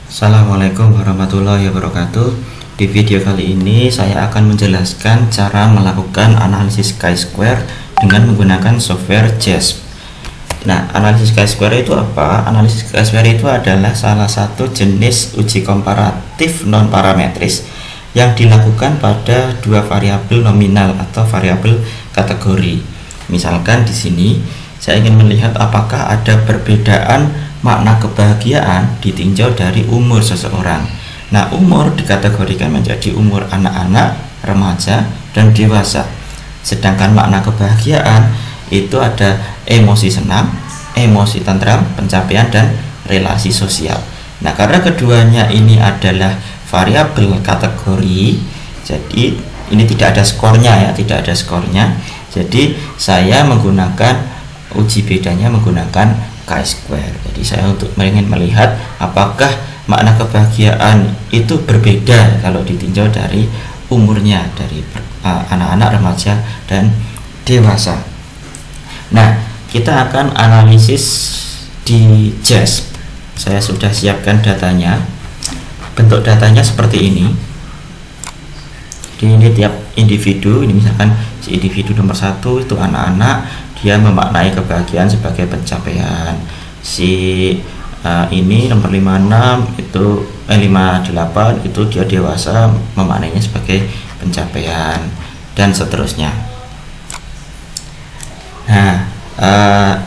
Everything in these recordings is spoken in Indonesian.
Assalamualaikum warahmatullahi wabarakatuh. Di video kali ini saya akan menjelaskan cara melakukan analisis chi-square dengan menggunakan software JASP. Nah, analisis chi-square itu apa? Analisis chi-square itu adalah salah satu jenis uji komparatif non parametris yang dilakukan pada dua variabel nominal atau variabel kategori. Misalkan di sini saya ingin melihat apakah ada perbedaan makna kebahagiaan ditinjau dari umur seseorang. Nah, umur dikategorikan menjadi umur anak-anak, remaja, dan dewasa. Sedangkan makna kebahagiaan itu ada emosi senang, emosi tentram, pencapaian, dan relasi sosial. Nah, karena keduanya ini adalah variabel kategori, jadi ini tidak ada skornya ya, tidak ada skornya. Jadi saya menggunakan uji bedanya menggunakan chi-square. Jadi saya ingin melihat apakah makna kebahagiaan itu berbeda kalau ditinjau dari umurnya, dari anak-anak, remaja, dan dewasa. Nah, kita akan analisis di JASP. Saya sudah siapkan datanya. Bentuk datanya seperti ini. Jadi ini tiap individu, ini misalkan si individu nomor 1 itu anak-anak, dia memaknai kebahagiaan sebagai pencapaian. Si ini nomor 56 itu 58 itu dia dewasa, memaknainya sebagai pencapaian, dan seterusnya. Nah,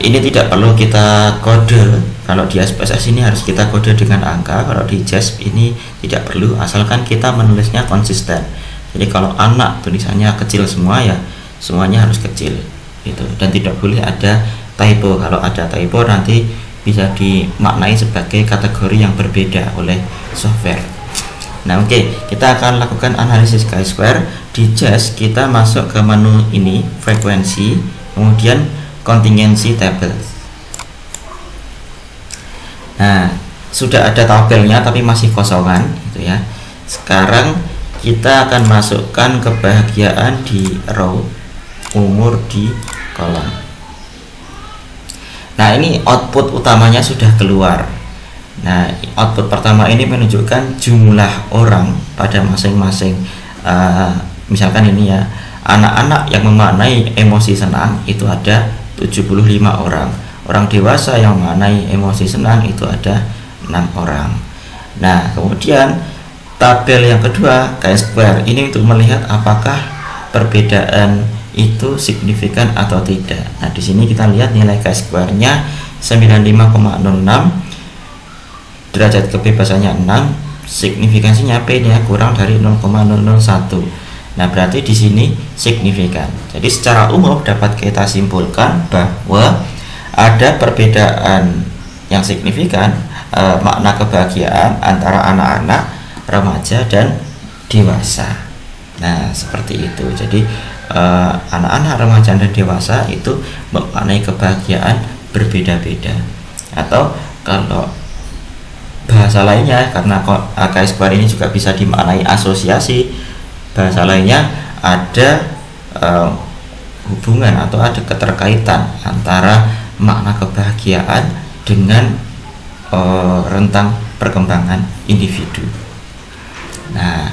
ini tidak perlu kita kode. Kalau di SPSS ini harus kita kode dengan angka. Kalau di JASP ini tidak perlu, asalkan kita menulisnya konsisten. Jadi kalau anak tulisannya kecil semua, ya semuanya harus kecil gitu, dan tidak boleh ada typo. Kalau ada typo nanti bisa dimaknai sebagai kategori yang berbeda oleh software. Nah, oke, kita akan lakukan analisis chi-square. Di JASP kita masuk ke menu ini, frekuensi, kemudian contingency table. Nah, sudah ada tabelnya tapi masih kosongan gitu ya. Sekarang kita akan masukkan kebahagiaan di row, umur di kolom. Nah, ini output utamanya sudah keluar. Nah, output pertama ini menunjukkan jumlah orang pada masing-masing. Misalkan ini ya, anak-anak yang memaknai emosi senang itu ada 75 orang. Orang dewasa yang memaknai emosi senang itu ada 6 orang. Nah, kemudian tabel yang kedua, chi-square, ini untuk melihat apakah perbedaan itu signifikan atau tidak. Nah, di sini kita lihat nilai chi-square-nya 95,06, derajat kebebasannya 6, signifikansinya P-nya kurang dari 0,001. Nah, berarti di sini signifikan. Jadi secara umum dapat kita simpulkan bahwa ada perbedaan yang signifikan makna kebahagiaan antara anak-anak, remaja, dan dewasa. Nah, seperti itu. Jadi anak-anak, remaja, dan dewasa itu memaknai kebahagiaan berbeda-beda. Atau kalau bahasa lainnya, karena chi-square ini juga bisa dimaknai asosiasi, bahasa lainnya ada hubungan atau ada keterkaitan antara makna kebahagiaan dengan rentang perkembangan individu. Nah,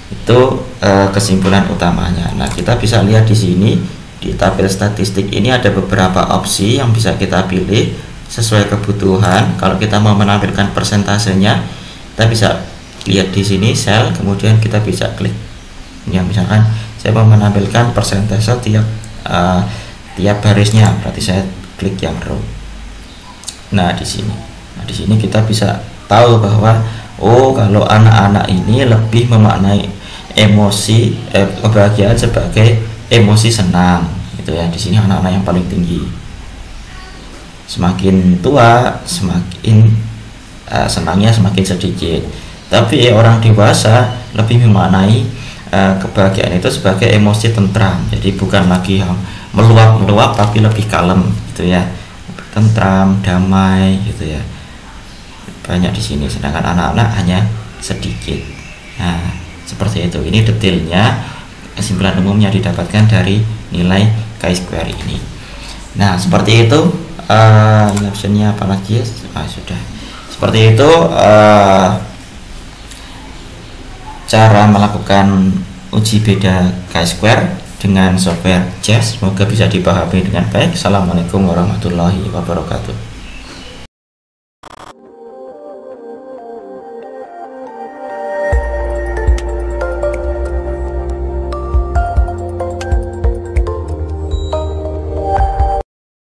itu kesimpulan utamanya. Nah, kita bisa lihat di sini di tabel statistik ini ada beberapa opsi yang bisa kita pilih sesuai kebutuhan. Kalau kita mau menampilkan persentasenya, kita bisa lihat di sini sel, kemudian kita bisa klik. Ya, misalkan saya mau menampilkan persentase tiap barisnya, berarti saya klik yang row. Nah, di sini kita bisa tahu bahwa kalau anak-anak ini lebih memaknai emosi kebahagiaan sebagai emosi senang gitu ya. Di sini anak-anak yang paling tinggi. Semakin tua semakin senangnya semakin sedikit. Tapi orang dewasa lebih memaknai kebahagiaan itu sebagai emosi tentram. Jadi bukan lagi yang meluap-meluap tapi lebih kalem gitu ya. Tentram, damai gitu ya. Banyak di sini, sedangkan anak-anak hanya sedikit. Nah, seperti itu. Ini detailnya, kesimpulan umumnya didapatkan dari nilai chi-square ini. Nah, seperti itu. Optionnya apalagi ya? Sudah. Seperti itu cara melakukan uji beda chi-square dengan software Chess. Semoga bisa dipahami dengan baik. Assalamualaikum warahmatullahi wabarakatuh.